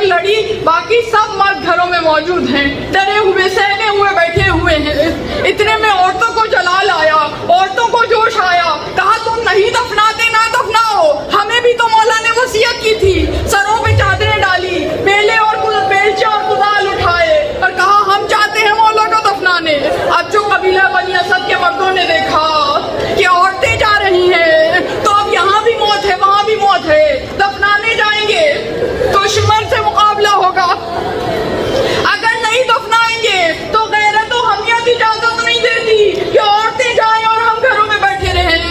लड़ी, बाकी सब मर्द घरों में मौजूद हैं, डरे हुए सहमे हुए बैठे हुए हैं। इतने में औरतों को जलाल आया, औरतों को जोश आया, कहा तुम नहीं दफनाते ना दफनाओ, हमें भी तो मौला ने वसीयत की थी। सरों पे चादरें डाली, बेले और बेलचे और कुदाल उठाए और कहा हम चाहते हैं मौला को दफनाने। अब जो कबीला बनी असद के मर्दों ने देखा कि औरतें जा रही हैं, तो अब यहाँ भी मौत है वहाँ भी मौत है, दफनाने जाएंगे तो दुश्मन से मुकाबला होगा, अगर नहीं दफनाएंगे तो गैरत और हमियत इजाजत नहीं देती कि औरतें जाएं और हम घरों में बैठे रहें।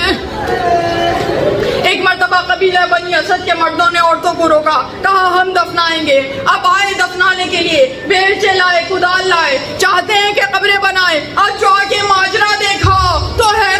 एक मर्तबा कबीला बनी असद के मर्दों ने औरतों को रोका, कहा हम दफनाएंगे। अब आए दफनाने के लिए, बेलचे लाए, कुदाल लाए, चाहते हैं कि कब्रें बनाए। अब जो आगे माजरा देखा तो है